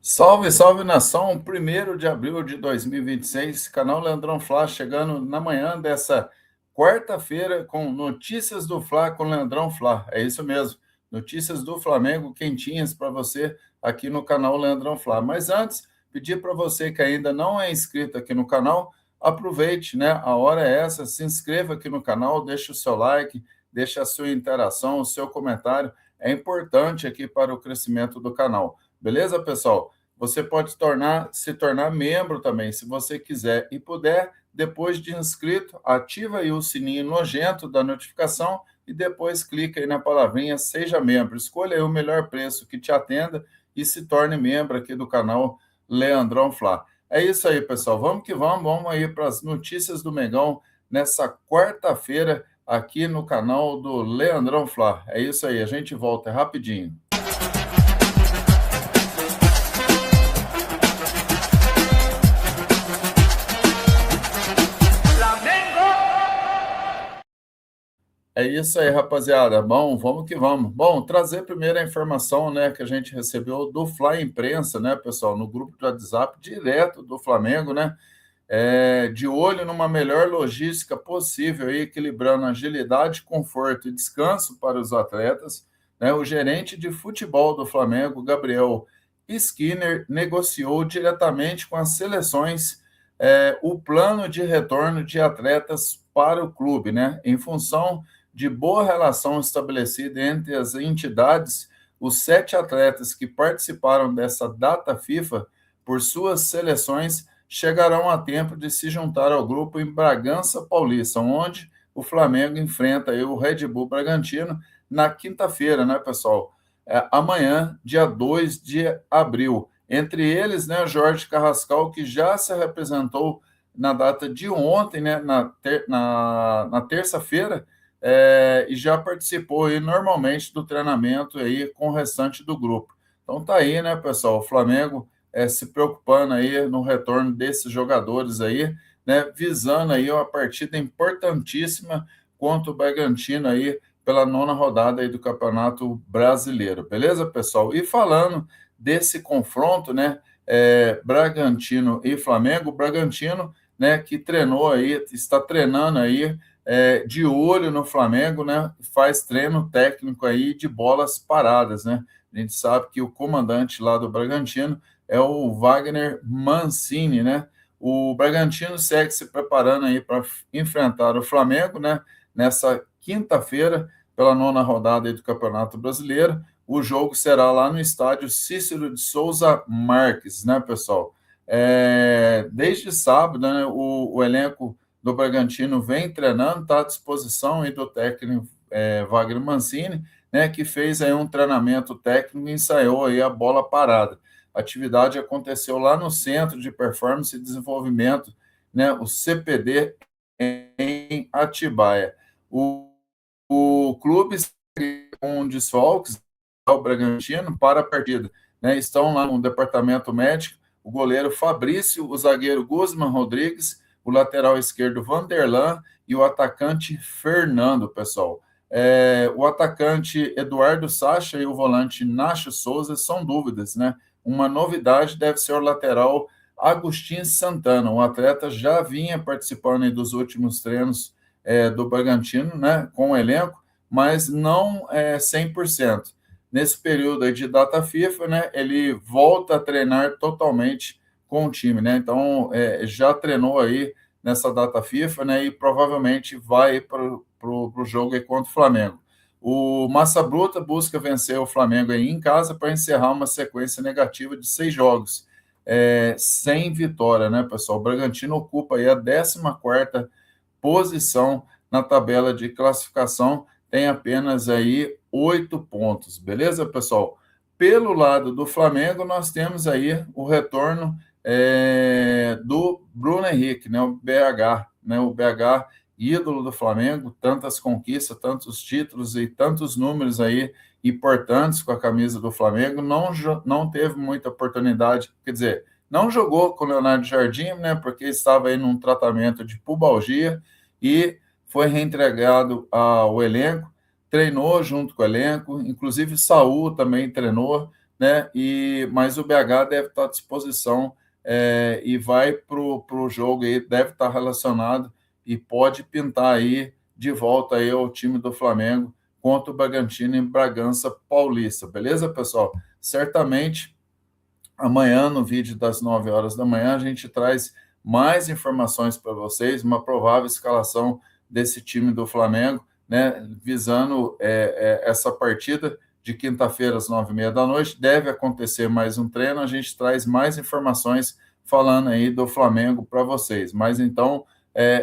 Salve, salve nação! 1º de abril de 2026, canal Leandrão Fla chegando na manhã dessa quarta-feira com notícias do Fla com Leandrão Fla. É isso mesmo, notícias do Flamengo quentinhas para você aqui no canal Leandrão Fla. Mas antes, pedir para você que ainda não é inscrito aqui no canal, aproveite, né? A hora é essa, se inscreva aqui no canal, deixe o seu like, deixe a sua interação, o seu comentário. É importante aqui para o crescimento do canal. Beleza, pessoal? Você pode se tornar membro também, se você quiser e puder. Depois de inscrito, ativa aí o sininho nojento da notificação e depois clica aí na palavrinha Seja Membro. Escolha aí o melhor preço que te atenda e se torne membro aqui do canal Leandrão Fla. É isso aí, pessoal. Vamos que vamos aí para as notícias do Mengão nessa quarta-feira aqui no canal do Leandrão Fla. É isso aí, a gente volta rapidinho. É isso aí, rapaziada. Bom, vamos que vamos. Bom, trazer primeiro a informação, né, que a gente recebeu do Fla Imprensa, né, pessoal, no grupo do WhatsApp, direto do Flamengo, né, de olho numa melhor logística possível, aí, equilibrando agilidade, conforto e descanso para os atletas, né, o gerente de futebol do Flamengo, Gabriel Skinner, negociou diretamente com as seleções o plano de retorno de atletas para o clube, né, em função de boa relação estabelecida entre as entidades. Os 7 atletas que participaram dessa data FIFA por suas seleções chegarão a tempo de se juntar ao grupo em Bragança Paulista, onde o Flamengo enfrenta aí o Red Bull Bragantino na quinta-feira, né, pessoal? Amanhã, dia 2 de abril. Entre eles, né, Jorge Carrascal, que já se representou na data de ontem, né, na terça-feira, e já participou aí normalmente do treinamento aí com o restante do grupo. Então tá aí, né, pessoal, o Flamengo se preocupando aí no retorno desses jogadores aí, né, visando aí uma partida importantíssima contra o Bragantino aí pela 9ª rodada aí do Campeonato Brasileiro, beleza, pessoal? E falando desse confronto, né, Bragantino e Flamengo, o Bragantino, né, que treinou aí, está treinando aí de olho no Flamengo, né? Faz treino técnico aí de bolas paradas, né? A gente sabe que o comandante lá do Bragantino é o Wagner Mancini, né? O Bragantino segue se preparando aí para enfrentar o Flamengo, né? Nessa quinta-feira, pela 9ª rodada aí do Campeonato Brasileiro. O jogo será lá no estádio Cícero de Souza Marques, né, pessoal? Desde sábado, né, o elenco do Bragantino vem treinando, está à disposição aí do técnico Wagner Mancini, né, que fez aí um treinamento técnico e ensaiou aí a bola parada. A atividade aconteceu lá no Centro de Performance e Desenvolvimento, né, o CPD, em Atibaia. O clube com desfalques ao Bragantino para a partida, né, estão lá no departamento médico o goleiro Fabrício, o zagueiro Guzman Rodrigues, o lateral esquerdo Vanderlan e o atacante Fernando, pessoal. O atacante Eduardo Sacha e o volante Nacho Souza são dúvidas, né? Uma novidade deve ser o lateral Agostinho Santana. O atleta já vinha participando dos últimos treinos do Bragantino, né, com o elenco, mas não 100%. Nesse período aí de data FIFA, né, ele volta a treinar totalmente com o time, né? Então, já treinou aí nessa data FIFA, né? E provavelmente vai para o jogo aí contra o Flamengo. O Massa Bruta busca vencer o Flamengo aí em casa para encerrar uma sequência negativa de 6 jogos, sem vitória, né, pessoal? O Bragantino ocupa aí a 14ª posição na tabela de classificação, tem apenas aí 8 pontos, beleza, pessoal? Pelo lado do Flamengo, nós temos aí o retorno do Bruno Henrique, né, o BH, né, o BH, ídolo do Flamengo, tantas conquistas, tantos títulos e tantos números aí importantes com a camisa do Flamengo, não teve muita oportunidade, quer dizer, não jogou com o Leonardo Jardim, né, porque estava aí num tratamento de pubalgia e foi reentregado ao elenco, treinou junto com o elenco, inclusive Saul também treinou, né? Mas o BH deve estar à disposição e vai para o jogo aí, deve estar relacionado e pode pintar aí de volta aí ao time do Flamengo contra o Bragantino em Bragança Paulista, beleza, pessoal? Certamente amanhã, no vídeo das 9 horas da manhã, a gente traz mais informações para vocês, uma provável escalação desse time do Flamengo, né, visando essa partida de quinta-feira às 9h30 da noite. Deve acontecer mais um treino, a gente traz mais informações falando aí do Flamengo para vocês. Mas então,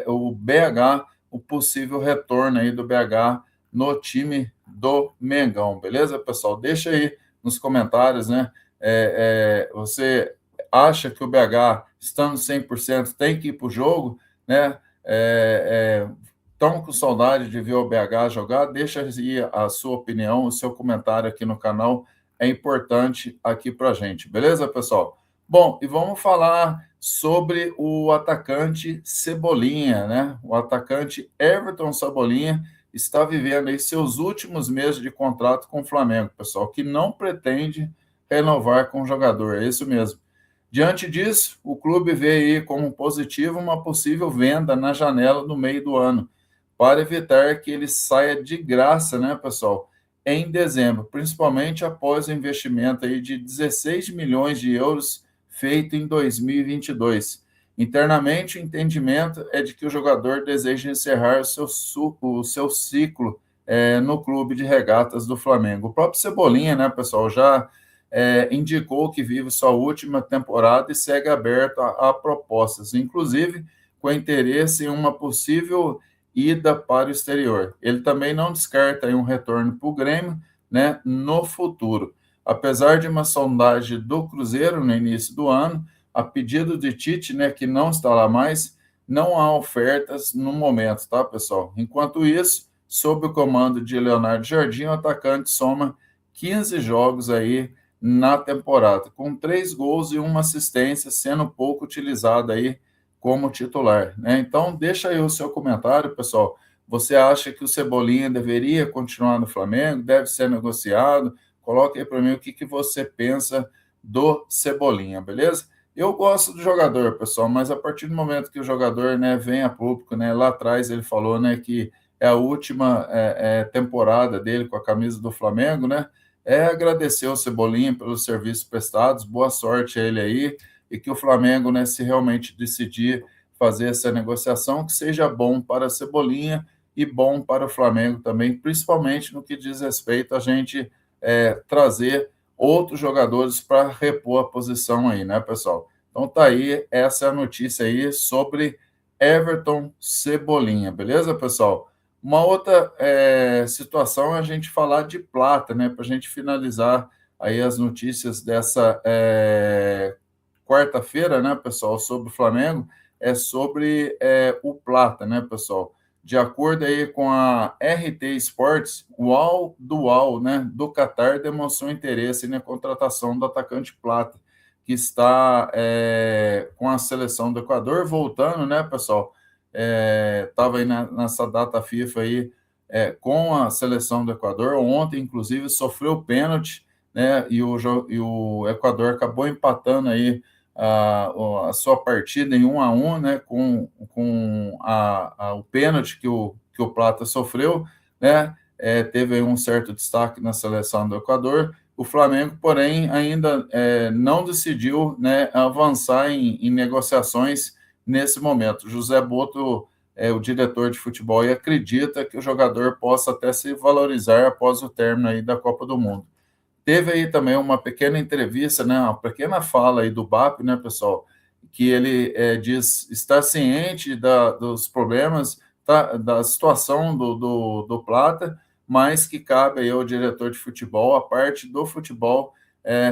o BH, o possível retorno aí do BH no time do Mengão, beleza, pessoal? Deixa aí nos comentários, né? Você acha que o BH, estando 100%, tem que ir para o jogo, né? Estão com saudade de ver o BH jogar? Deixa aí a sua opinião, o seu comentário aqui no canal, é importante aqui para a gente, beleza, pessoal? Bom, e vamos falar sobre o atacante Cebolinha, né? O atacante Everton Cebolinha está vivendo aí seus últimos meses de contrato com o Flamengo, pessoal, que não pretende renovar com o jogador, é isso mesmo. Diante disso, o clube vê aí como positivo uma possível venda na janela no meio do ano, para evitar que ele saia de graça, né, pessoal, em dezembro, principalmente após o investimento aí de 16 milhões de euros feito em 2022. Internamente, o entendimento é de que o jogador deseja encerrar o seu ciclo no clube de regatas do Flamengo. O próprio Cebolinha, né, pessoal, já indicou que vive sua última temporada e segue aberto a propostas, inclusive com interesse em uma possível ida para o exterior. Ele também não descarta aí um retorno para o Grêmio, né, no futuro. Apesar de uma sondagem do Cruzeiro no início do ano, a pedido de Tite, né, que não está lá mais, não há ofertas no momento, tá, pessoal? Enquanto isso, sob o comando de Leonardo Jardim, o atacante soma 15 jogos aí na temporada, com 3 gols e uma assistência, sendo pouco utilizado aí como titular, né? Então, deixa aí o seu comentário, pessoal. Você acha que o Cebolinha deveria continuar no Flamengo? Deve ser negociado? Coloque aí para mim o que você pensa do Cebolinha, beleza? Eu gosto do jogador, pessoal, mas a partir do momento que o jogador, né, vem a público, né, lá atrás ele falou, né, que é a última temporada dele com a camisa do Flamengo, né? Agradecer ao Cebolinha pelos serviços prestados, boa sorte a ele aí, e que o Flamengo, né, se realmente decidir fazer essa negociação, que seja bom para a Cebolinha e bom para o Flamengo também, principalmente no que diz respeito a gente trazer outros jogadores para repor a posição aí, né, pessoal? Então tá aí, essa é a notícia aí sobre Everton Cebolinha, beleza, pessoal? Uma outra situação é a gente falar de Plata, né? Para a gente finalizar aí as notícias dessa quarta-feira, né, pessoal, sobre o Flamengo, é sobre o Plata, né, pessoal? De acordo aí com a RT Sports, o Al Dual, né, do Catar, demonstrou interesse na contratação do atacante Plata, que está com a seleção do Equador, voltando, né, pessoal? Estava aí nessa data FIFA aí com a seleção do Equador. Ontem, inclusive, sofreu pênalti, né? E o Equador acabou empatando aí a sua partida em 1-1, né? Com o pênalti que o Plata sofreu, né? Teve aí um certo destaque na seleção do Equador. O Flamengo, porém, ainda não decidiu, né, avançar em negociações nesse momento. José Boto o diretor de futebol e acredita que o jogador possa até se valorizar após o término aí da Copa do Mundo. Teve aí também uma pequena entrevista, né, uma pequena fala aí do BAP, né, pessoal, que ele diz estar ciente dos problemas, da situação do Plata, mas que cabe aí ao diretor de futebol, a parte do futebol,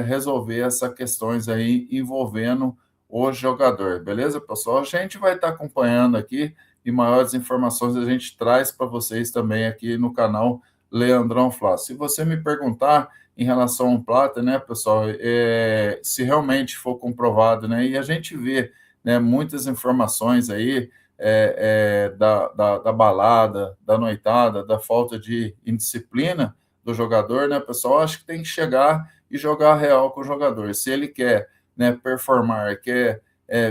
resolver essas questões aí envolvendo o jogador, beleza, pessoal? A gente vai estar acompanhando aqui e maiores informações a gente traz para vocês também aqui no canal Leandrão Flá. Se você me perguntar em relação ao Plata, né, pessoal, se realmente for comprovado, né, e a gente vê, né, muitas informações aí da balada, da noitada, da falta de indisciplina do jogador, né, pessoal, acho que tem que chegar e jogar real com o jogador. Se ele quer, né, performar, quer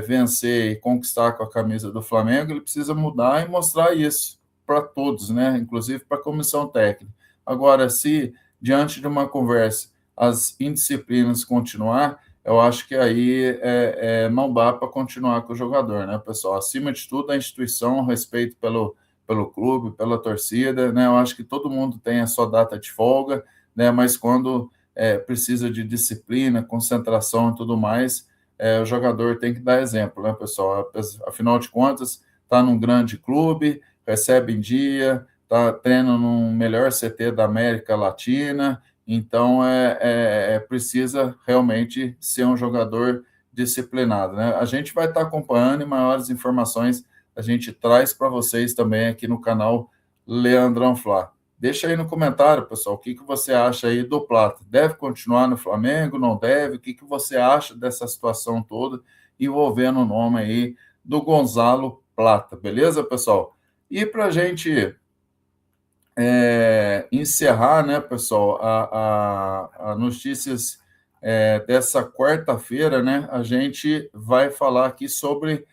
vencer e conquistar com a camisa do Flamengo, ele precisa mudar e mostrar isso para todos, né, inclusive para a comissão técnica. Agora, se diante de uma conversa as indisciplinas continuar, eu acho que aí não dá para continuar com o jogador, né, pessoal? Acima de tudo, a instituição, respeito pelo clube, pela torcida, né? Eu acho que todo mundo tem a sua data de folga, né? Mas quando precisa de disciplina, concentração e tudo mais, o jogador tem que dar exemplo, né, pessoal? Afinal de contas, está num grande clube, recebe em dia, treina no melhor CT da América Latina, então precisa realmente ser um jogador disciplinado, né? A gente vai estar acompanhando e maiores informações a gente traz para vocês também aqui no canal Leandrão Fla. Deixa aí no comentário, pessoal, o que você acha aí do Plata. Deve continuar no Flamengo? Não deve? O que você acha dessa situação toda envolvendo o nome aí do Gonzalo Plata, beleza, pessoal? E para a gente encerrar, né, pessoal, a notícias dessa quarta-feira, né, a gente vai falar aqui sobre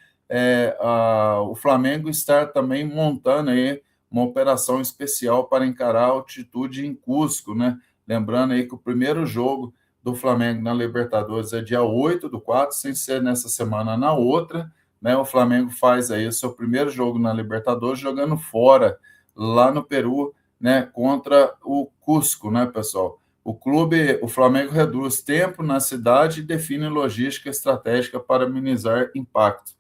o Flamengo estar também montando aí uma operação especial para encarar a altitude em Cusco, né? Lembrando aí que o primeiro jogo do Flamengo na Libertadores é dia 8/4, sem ser nessa semana, na outra, né? O Flamengo faz aí o seu primeiro jogo na Libertadores jogando fora, lá no Peru, né, contra o Cusco, né, pessoal? O Flamengo reduz tempo na cidade e define logística estratégica para minimizar impacto.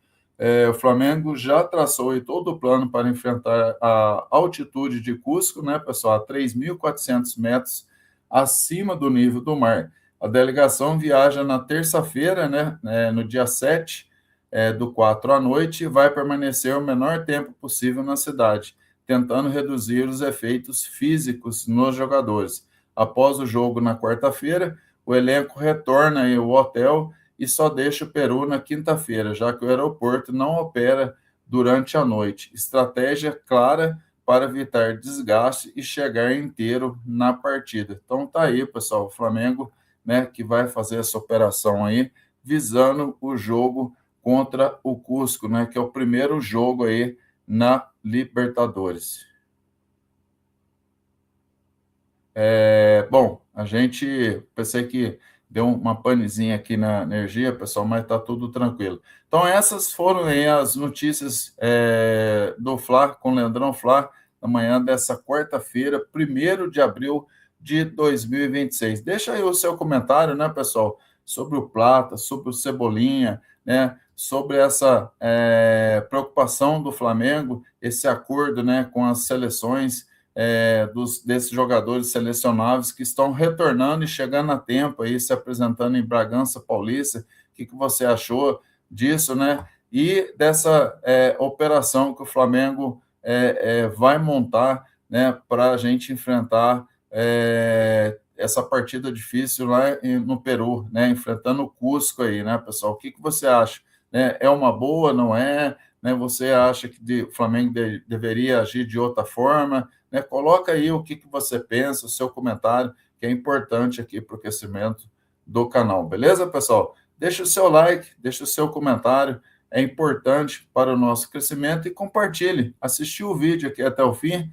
O Flamengo já traçou aí todo o plano para enfrentar a altitude de Cusco, né, pessoal, a 3.400 metros acima do nível do mar. A delegação viaja na terça-feira, né, no dia 7/4 à noite, e vai permanecer o menor tempo possível na cidade, tentando reduzir os efeitos físicos nos jogadores. Após o jogo na quarta-feira, o elenco retorna ao hotel e só deixa o Peru na quinta-feira, já que o aeroporto não opera durante a noite. Estratégia clara para evitar desgaste e chegar inteiro na partida. Então tá aí, pessoal, o Flamengo, né, que vai fazer essa operação aí, visando o jogo contra o Cusco, né, que é o primeiro jogo aí na Libertadores. Bom, a gente pensei que deu uma panezinha aqui na energia, pessoal, mas está tudo tranquilo. Então, essas foram aí as notícias do Fla, com o Leandrão Fla, na manhã dessa quarta-feira, 1º de abril de 2026. Deixa aí o seu comentário, né, pessoal, sobre o Plata, sobre o Cebolinha, né, sobre essa preocupação do Flamengo, esse acordo, né, com as seleções, desses jogadores selecionáveis que estão retornando e chegando a tempo aí, se apresentando em Bragança Paulista. O que você achou disso, né? E dessa operação que o Flamengo vai montar, né, para a gente enfrentar essa partida difícil lá no Peru, né, enfrentando o Cusco aí, né, pessoal? O que você acha? Né? É uma boa, não é? Né? Você acha que o Flamengo deveria agir de outra forma? Né? Coloca aí o que você pensa, o seu comentário, que é importante aqui para o crescimento do canal, beleza, pessoal? Deixa o seu like, deixa o seu comentário, é importante para o nosso crescimento, e compartilhe. Assistiu o vídeo aqui até o fim,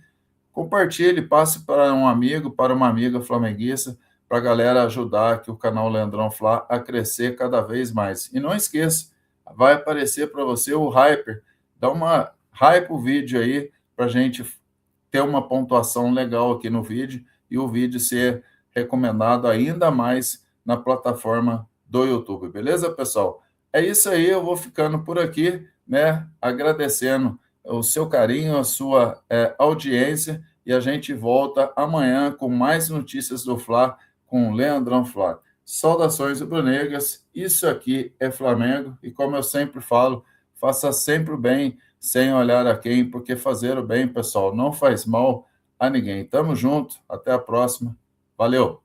compartilhe, passe para um amigo, para uma amiga flamenguista, para a galera ajudar aqui o canal Leandrão Fla a crescer cada vez mais. E não esqueça, vai aparecer para você o Hyper, dá uma hype o vídeo aí, para a gente ter uma pontuação legal aqui no vídeo e o vídeo ser recomendado ainda mais na plataforma do YouTube, beleza, pessoal? É isso aí, eu vou ficando por aqui, né? Agradecendo o seu carinho, a sua audiência, e a gente volta amanhã com mais notícias do Fla com o Leandrão Fla. Saudações rubro-negras, isso aqui é Flamengo, e como eu sempre falo, faça sempre o bem, sem olhar a quem, porque fazer o bem, pessoal, não faz mal a ninguém. Tamo junto, até a próxima. Valeu!